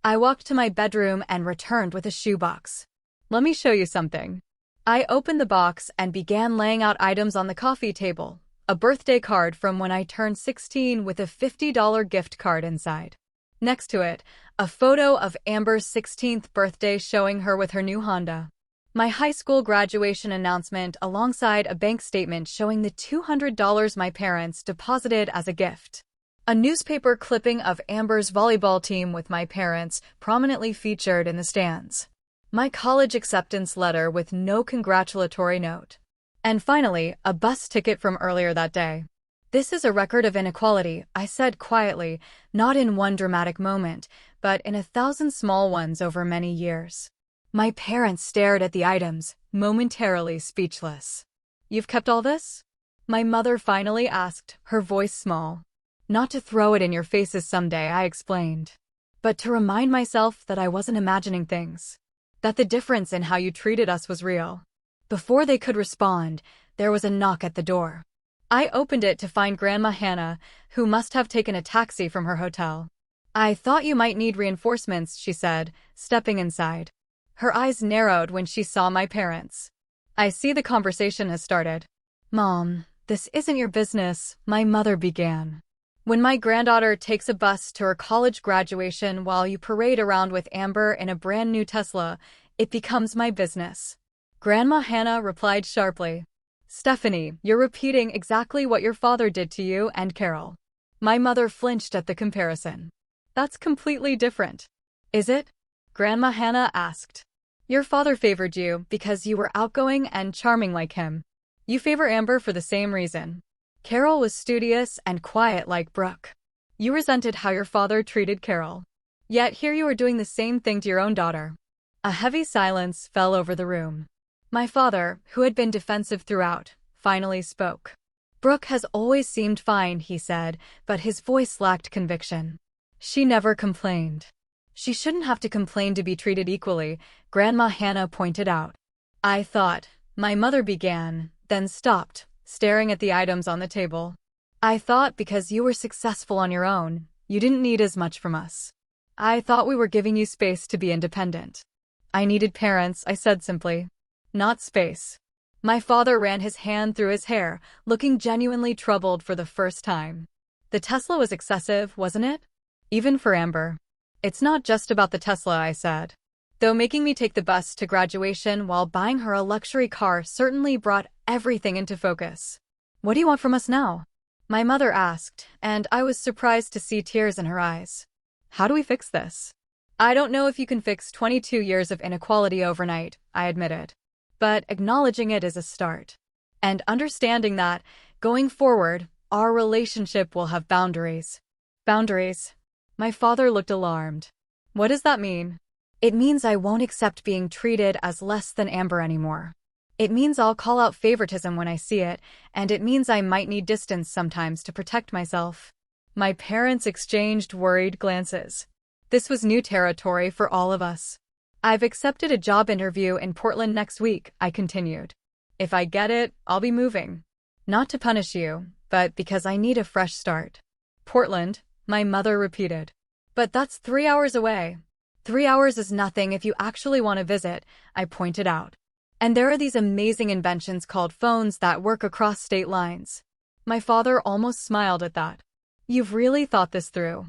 I walked to my bedroom and returned with a shoebox. Let me show you something. I opened the box and began laying out items on the coffee table. A birthday card from when I turned 16 with a $50 gift card inside. Next to it, a photo of Amber's 16th birthday showing her with her new Honda. My high school graduation announcement alongside a bank statement showing the $200 my parents deposited as a gift. A newspaper clipping of Amber's volleyball team with my parents prominently featured in the stands. My college acceptance letter with no congratulatory note. And finally, a bus ticket from earlier that day. This is a record of inequality, I said quietly, not in one dramatic moment, but in 1,000 small ones over many years. My parents stared at the items, momentarily speechless. You've kept all this? My mother finally asked, her voice small. Not to throw it in your faces someday, I explained. But to remind myself that I wasn't imagining things. That the difference in how you treated us was real. Before they could respond, there was a knock at the door. I opened it to find Grandma Hannah, who must have taken a taxi from her hotel. I thought you might need reinforcements, she said, stepping inside. Her eyes narrowed when she saw my parents. I see the conversation has started. Mom, this isn't your business, my mother began. When my granddaughter takes a bus to her college graduation while you parade around with Amber in a brand new Tesla, it becomes my business. Grandma Hannah replied sharply. Stephanie, you're repeating exactly what your father did to you and Carol. My mother flinched at the comparison. That's completely different. Is it? Grandma Hannah asked. Your father favored you because you were outgoing and charming like him. You favor Amber for the same reason. Carol was studious and quiet like Brooke. You resented how your father treated Carol. Yet here you are doing the same thing to your own daughter. A heavy silence fell over the room. My father, who had been defensive throughout, finally spoke. Brooke has always seemed fine, he said, but his voice lacked conviction. She never complained. She shouldn't have to complain to be treated equally, Grandma Hannah pointed out. I thought, my mother began, then stopped, staring at the items on the table. I thought because you were successful on your own, you didn't need as much from us. I thought we were giving you space to be independent. I needed parents, I said simply. Not space. My father ran his hand through his hair, looking genuinely troubled for the first time. The Tesla was excessive, wasn't it? Even for Amber. It's not just about the Tesla, I said. Though making me take the bus to graduation while buying her a luxury car certainly brought everything into focus. What do you want from us now? My mother asked, and I was surprised to see tears in her eyes. How do we fix this? I don't know if you can fix 22 years of inequality overnight, I admitted. But acknowledging it is a start. And understanding that, going forward, our relationship will have boundaries. Boundaries? My father looked alarmed. What does that mean? It means I won't accept being treated as less than Amber anymore. It means I'll call out favoritism when I see it, and it means I might need distance sometimes to protect myself. My parents exchanged worried glances. This was new territory for all of us. I've accepted a job interview in Portland next week, I continued. If I get it, I'll be moving. Not to punish you, but because I need a fresh start. Portland, my mother repeated. But that's 3 hours away. 3 hours is nothing if you actually want to visit, I pointed out. And there are these amazing inventions called phones that work across state lines. My father almost smiled at that. You've really thought this through.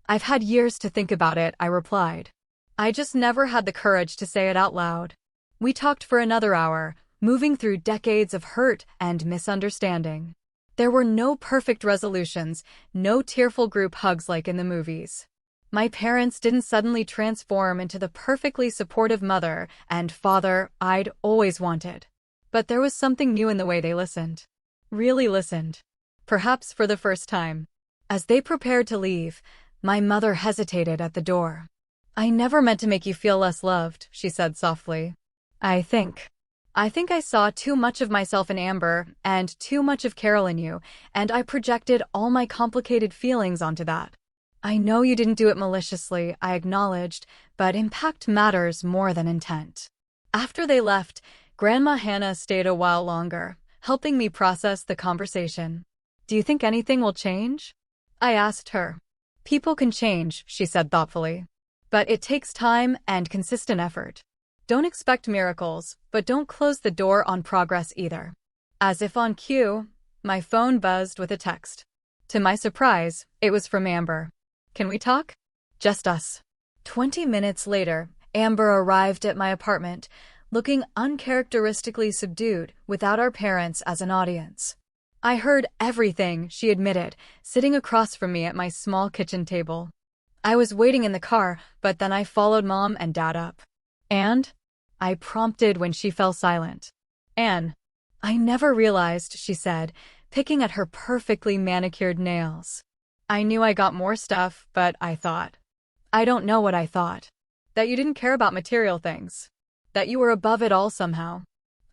I've had years to think about it, I replied. I just never had the courage to say it out loud. We talked for another hour, moving through decades of hurt and misunderstanding. There were no perfect resolutions, no tearful group hugs like in the movies. My parents didn't suddenly transform into the perfectly supportive mother and father I'd always wanted. But there was something new in the way they listened. Really listened. Perhaps for the first time. As they prepared to leave, my mother hesitated at the door. I never meant to make you feel less loved, she said softly. I think I saw too much of myself in Amber and too much of Carol in you, and I projected all my complicated feelings onto that. I know you didn't do it maliciously, I acknowledged, but impact matters more than intent. After they left, Grandma Hannah stayed a while longer, helping me process the conversation. Do you think anything will change? I asked her. People can change, she said thoughtfully. But it takes time and consistent effort. Don't expect miracles, but don't close the door on progress either. As if on cue, my phone buzzed with a text. To my surprise, it was from Amber. Can we talk? Just us. 20 minutes later, Amber arrived at my apartment, looking uncharacteristically subdued without our parents as an audience. I heard everything, she admitted, sitting across from me at my small kitchen table. I was waiting in the car, but then I followed Mom and Dad up. And? I prompted when she fell silent. Anne. I never realized, she said, picking at her perfectly manicured nails. I knew I got more stuff, but I thought. I don't know what I thought. That you didn't care about material things. That you were above it all somehow.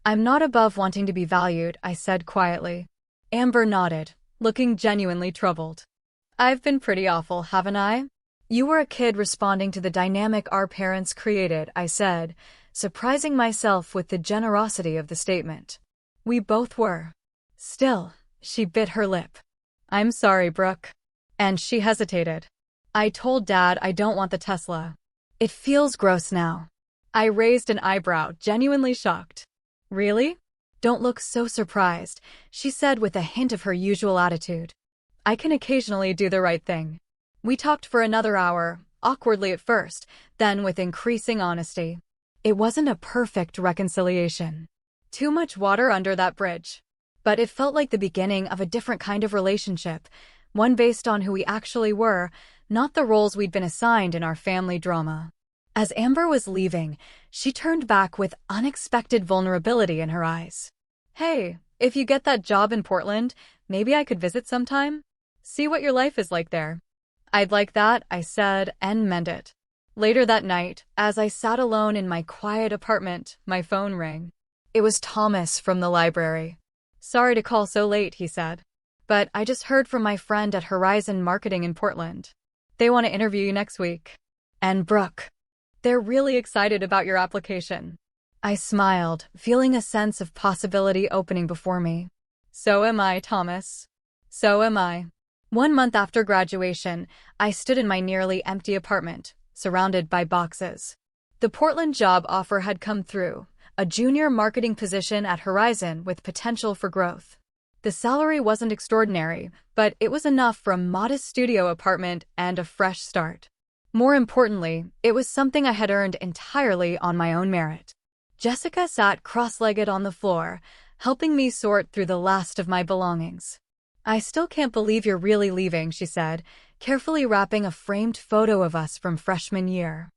I'm not above wanting to be valued, I said quietly. Amber nodded, looking genuinely troubled. I've been pretty awful, haven't I? You were a kid responding to the dynamic our parents created, I said, surprising myself with the generosity of the statement. We both were. Still, she bit her lip. I'm sorry, Brooke. And she hesitated. I told Dad I don't want the Tesla. It feels gross now. I raised an eyebrow, genuinely shocked. Really? Don't look so surprised, she said with a hint of her usual attitude. I can occasionally do the right thing. We talked for another hour, awkwardly at first, then with increasing honesty. It wasn't a perfect reconciliation. Too much water under that bridge. But it felt like the beginning of a different kind of relationship, one based on who we actually were, not the roles we'd been assigned in our family drama. As Amber was leaving, she turned back with unexpected vulnerability in her eyes. Hey, if you get that job in Portland, maybe I could visit sometime? See what your life is like there. I'd like that, I said, and meant it. Later that night, as I sat alone in my quiet apartment, my phone rang. It was Thomas from the library. Sorry to call so late, he said. But I just heard from my friend at Horizon Marketing in Portland. They want to interview you next week. And Brooke. They're really excited about your application. I smiled, feeling a sense of possibility opening before me. So am I, Thomas. So am I. 1 month after graduation, I stood in my nearly empty apartment, surrounded by boxes. The Portland job offer had come through, a junior marketing position at Horizon with potential for growth. The salary wasn't extraordinary, but it was enough for a modest studio apartment and a fresh start. More importantly, it was something I had earned entirely on my own merit. Jessica sat cross-legged on the floor, helping me sort through the last of my belongings. I still can't believe you're really leaving, she said, carefully wrapping a framed photo of us from freshman year.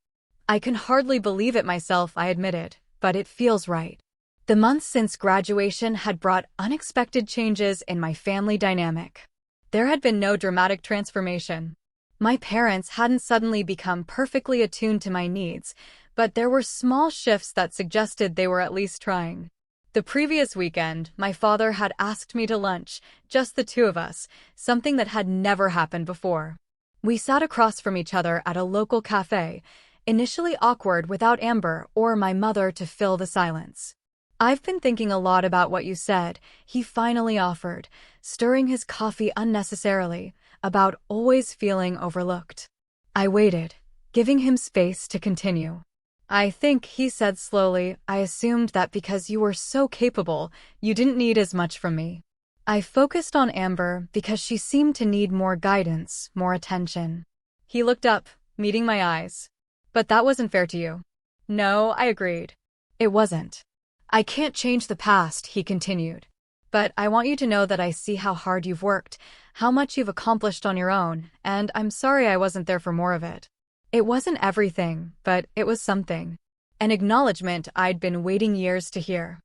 I can hardly believe it myself, I admitted, but it feels right. The months since graduation had brought unexpected changes in my family dynamic. There had been no dramatic transformation. My parents hadn't suddenly become perfectly attuned to my needs, but there were small shifts that suggested they were at least trying. The previous weekend, my father had asked me to lunch, just the two of us, something that had never happened before. We sat across from each other at a local cafe, initially awkward without Amber or my mother to fill the silence. I've been thinking a lot about what you said, he finally offered, stirring his coffee unnecessarily, about always feeling overlooked. I waited, giving him space to continue. I think, he said slowly, I assumed that because you were so capable, you didn't need as much from me. I focused on Amber because she seemed to need more guidance, more attention. He looked up, meeting my eyes. But that wasn't fair to you. No, I agreed. It wasn't. I can't change the past, he continued. But I want you to know that I see how hard you've worked, how much you've accomplished on your own, and I'm sorry I wasn't there for more of it. It wasn't everything, but it was something. An acknowledgement I'd been waiting years to hear.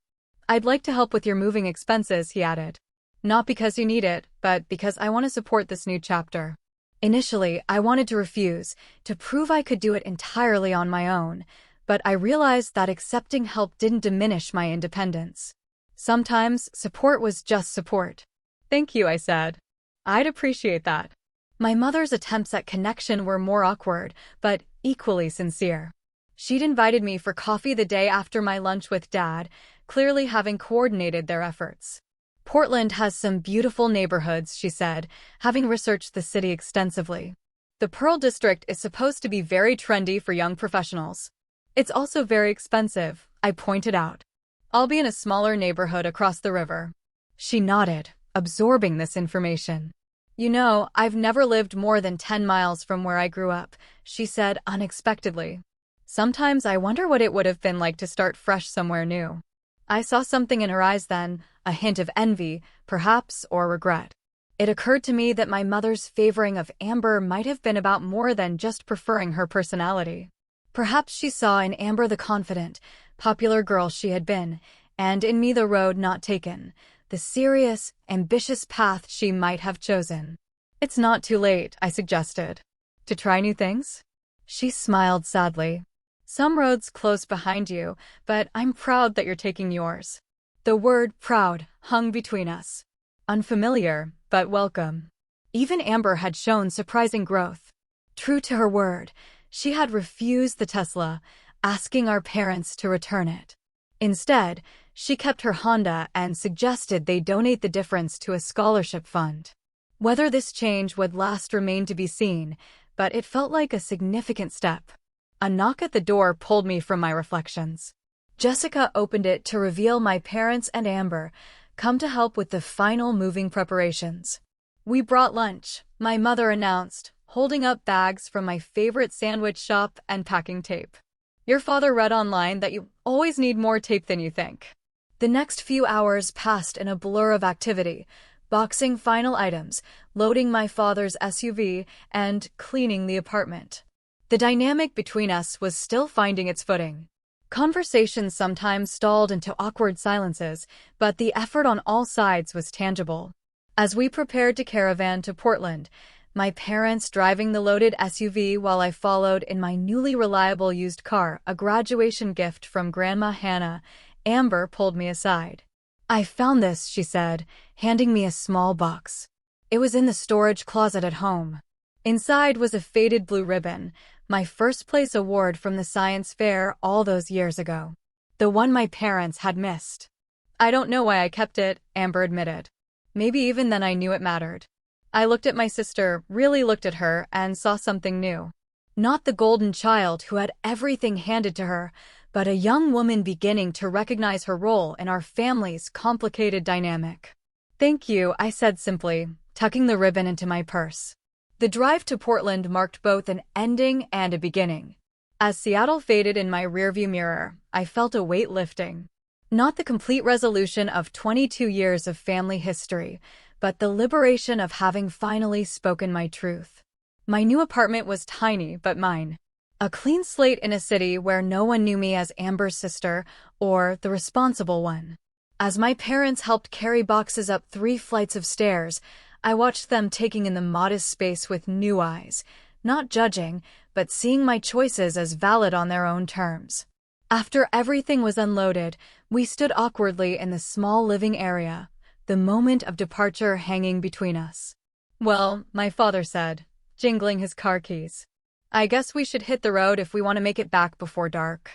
I'd like to help with your moving expenses, he added. Not because you need it, but because I want to support this new chapter. Initially, I wanted to refuse, to prove I could do it entirely on my own, but I realized that accepting help didn't diminish my independence. Sometimes, support was just support. Thank you, I said. I'd appreciate that. My mother's attempts at connection were more awkward, but equally sincere. She'd invited me for coffee the day after my lunch with Dad, clearly having coordinated their efforts. Portland has some beautiful neighborhoods, she said, having researched the city extensively. The Pearl District is supposed to be very trendy for young professionals. It's also very expensive, I pointed out. I'll be in a smaller neighborhood across the river. She nodded, absorbing this information. You know, I've never lived more than 10 miles from where I grew up, she said unexpectedly. Sometimes I wonder what it would have been like to start fresh somewhere new. I saw something in her eyes then, a hint of envy, perhaps, or regret. It occurred to me that my mother's favoring of Amber might have been about more than just preferring her personality. Perhaps she saw in Amber the confident, popular girl she had been, and in me the road not taken, the serious, ambitious path she might have chosen. It's not too late, I suggested. To try new things? She smiled sadly. Some roads close behind you, but I'm proud that you're taking yours. The word proud hung between us. Unfamiliar, but welcome. Even Amber had shown surprising growth. True to her word, she had refused the Tesla, asking our parents to return it. Instead, she kept her Honda and suggested they donate the difference to a scholarship fund. Whether this change would last remained to be seen, but it felt like a significant step. A knock at the door pulled me from my reflections. Jessica opened it to reveal my parents and Amber, come to help with the final moving preparations. We brought lunch, my mother announced, holding up bags from my favorite sandwich shop and packing tape. Your father read online that you always need more tape than you think. The next few hours passed in a blur of activity, boxing final items, loading my father's SUV, and cleaning the apartment. The dynamic between us was still finding its footing. Conversations sometimes stalled into awkward silences, but the effort on all sides was tangible. As we prepared to caravan to Portland, my parents driving the loaded SUV while I followed in my newly reliable used car, a graduation gift from Grandma Hannah, Amber pulled me aside. I found this, she said, handing me a small box. It was in the storage closet at home. Inside was a faded blue ribbon, my first place award from the science fair all those years ago. The one my parents had missed. I don't know why I kept it, Amber admitted. Maybe even then I knew it mattered. I looked at my sister, really looked at her, and saw something new. Not the golden child who had everything handed to her, but a young woman beginning to recognize her role in our family's complicated dynamic. Thank you, I said simply, tucking the ribbon into my purse. The drive to Portland marked both an ending and a beginning. As Seattle faded in my rearview mirror, I felt a weight lifting. Not the complete resolution of 22 years of family history, but the liberation of having finally spoken my truth. My new apartment was tiny but mine. A clean slate in a city where no one knew me as Amber's sister or the responsible one. As my parents helped carry boxes up 3 flights of stairs, I watched them taking in the modest space with new eyes, not judging, but seeing my choices as valid on their own terms. After everything was unloaded, we stood awkwardly in the small living area, the moment of departure hanging between us. Well, my father said, jingling his car keys. I guess we should hit the road if we want to make it back before dark.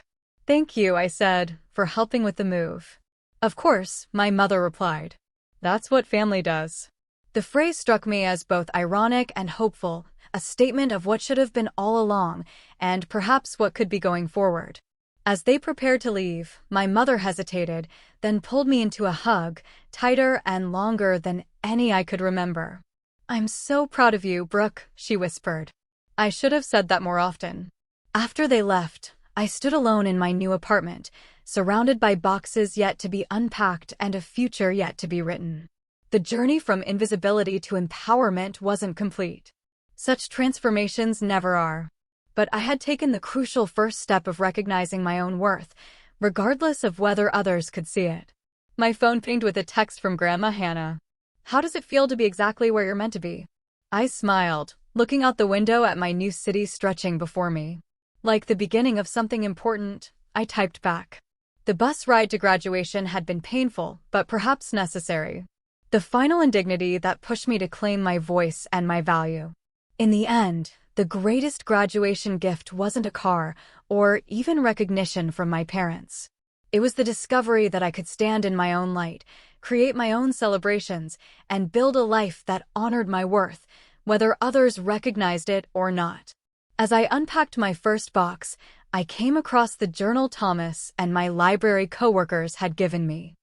Thank you, I said, for helping with the move. Of course, my mother replied. That's what family does. The phrase struck me as both ironic and hopeful, a statement of what should have been all along, and perhaps what could be going forward. As they prepared to leave, my mother hesitated, then pulled me into a hug, tighter and longer than any I could remember. I'm so proud of you, Brooke, she whispered. I should have said that more often. After they left, I stood alone in my new apartment, surrounded by boxes yet to be unpacked and a future yet to be written. The journey from invisibility to empowerment wasn't complete. Such transformations never are. But I had taken the crucial first step of recognizing my own worth, regardless of whether others could see it. My phone pinged with a text from Grandma Hannah. How does it feel to be exactly where you're meant to be? I smiled, looking out the window at my new city stretching before me. Like the beginning of something important, I typed back. The bus ride to graduation had been painful, but perhaps necessary. The final indignity that pushed me to claim my voice and my value. In the end, the greatest graduation gift wasn't a car or even recognition from my parents. It was the discovery that I could stand in my own light, create my own celebrations, and build a life that honored my worth, whether others recognized it or not. As I unpacked my first box, I came across the journal Thomas and my library coworkers had given me.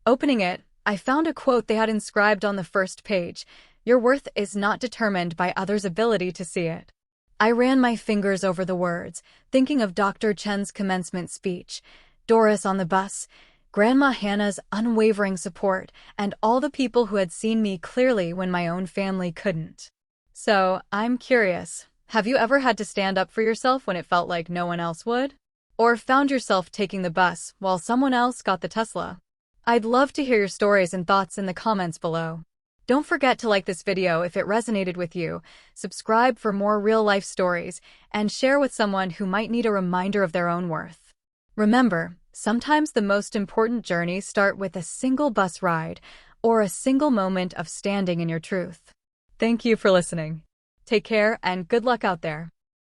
Opening it, I found a quote they had inscribed on the first page: "Your worth is not determined by others' ability to see it." I ran my fingers over the words, thinking of Dr. Chen's commencement speech, Doris on the bus, Grandma Hannah's unwavering support, and all the people who had seen me clearly when my own family couldn't. So, I'm curious, have you ever had to stand up for yourself when it felt like no one else would? Or found yourself taking the bus while someone else got the Tesla? I'd love to hear your stories and thoughts in the comments below. Don't forget to like this video if it resonated with you, subscribe for more real-life stories, and share with someone who might need a reminder of their own worth. Remember, sometimes the most important journeys start with a single bus ride or a single moment of standing in your truth. Thank you for listening. Take care and good luck out there.